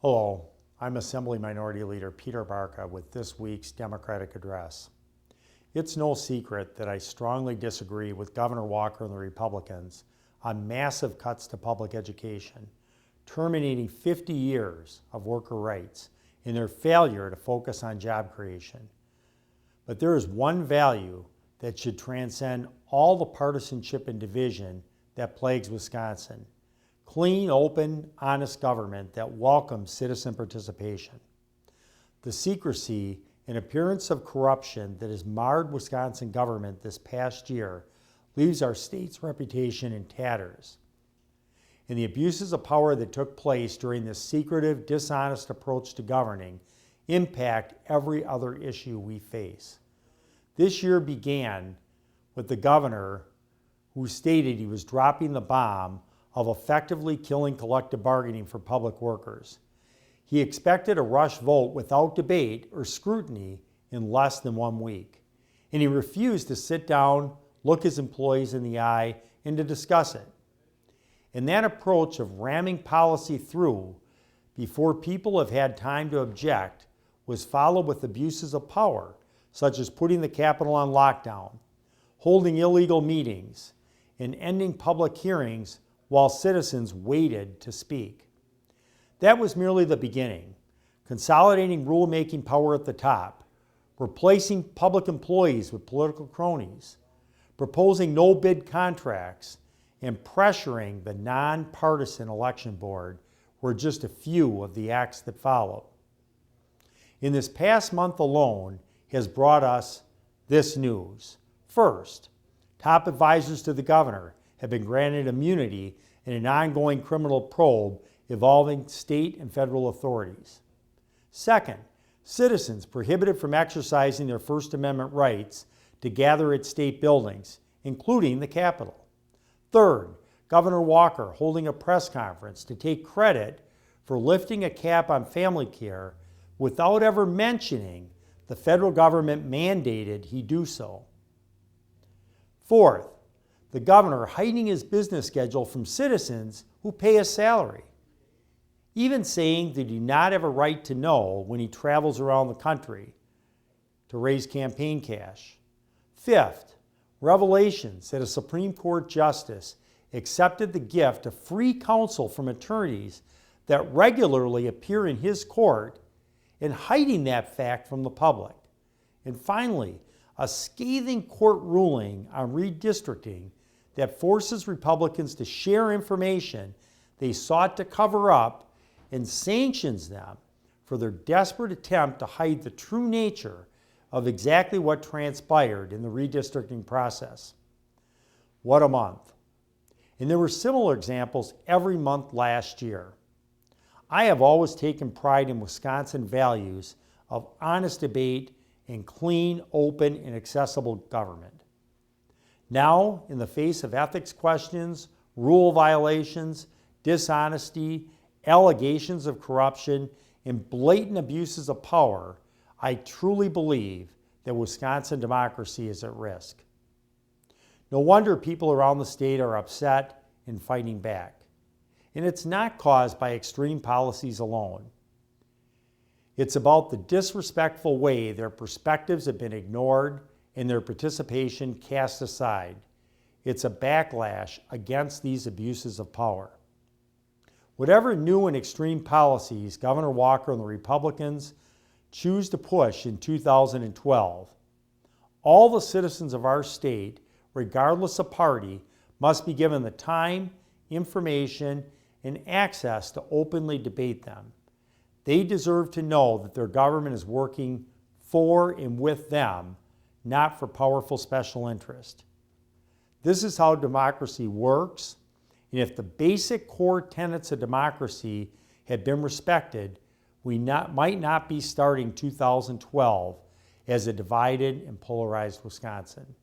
Hello, I'm Assembly Minority Leader Peter Barca with this week's Democratic Address. It's no secret that I strongly disagree with Governor Walker and the Republicans on massive cuts to public education, terminating 50 years of worker rights in their failure to focus on job creation. But there is one value that should transcend all the partisanship and division that plagues Wisconsin: clean, open, honest government that welcomes citizen participation. The secrecy and appearance of corruption that has marred Wisconsin government this past year leaves our state's reputation in tatters. And the abuses of power that took place during this secretive, dishonest approach to governing impact every other issue we face. This year began with the governor who stated he was dropping the bomb of effectively killing collective bargaining for public workers. He expected a rush vote without debate or scrutiny in less than 1 week. And he refused to sit down, look his employees in the eye, and to discuss it. And that approach of ramming policy through before people have had time to object was followed with abuses of power, such as putting the Capitol on lockdown, holding illegal meetings, and ending public hearings while citizens waited to speak. That was merely the beginning, consolidating rulemaking power at the top, replacing public employees with political cronies, proposing no-bid contracts, and pressuring the nonpartisan election board were just a few of the acts that followed. In this past month alone has brought us this news. First, top advisors to the governor have been granted immunity in an ongoing criminal probe involving state and federal authorities. Second, citizens prohibited from exercising their First Amendment rights to gather at state buildings, including the Capitol. Third, Governor Walker holding a press conference to take credit for lifting a cap on family care without ever mentioning the federal government mandated he do so. Fourth, the governor hiding his business schedule from citizens who pay a salary, even saying they do not have a right to know when he travels around the country to raise campaign cash. Fifth, revelations that a Supreme Court justice accepted the gift of free counsel from attorneys that regularly appear in his court and hiding that fact from the public. And finally, a scathing court ruling on redistricting that forces Republicans to share information they sought to cover up and sanctions them for their desperate attempt to hide the true nature of exactly what transpired in the redistricting process. What a month. And there were similar examples every month last year. I have always taken pride in Wisconsin values of honest debate and clean, open, and accessible government. Now, in the face of ethics questions, rule violations, dishonesty, allegations of corruption, and blatant abuses of power, I truly believe that Wisconsin democracy is at risk. No wonder people around the state are upset and fighting back. And it's not caused by extreme policies alone. It's about the disrespectful way their perspectives have been ignored and their participation cast aside. It's a backlash against these abuses of power. Whatever new and extreme policies Governor Walker and the Republicans choose to push in 2012, all the citizens of our state, regardless of party, must be given the time, information, and access to openly debate them. They deserve to know that their government is working for and with them, not for powerful special interest. This is how democracy works, and if the basic core tenets of democracy had been respected, we might not be starting 2012 as a divided and polarized Wisconsin.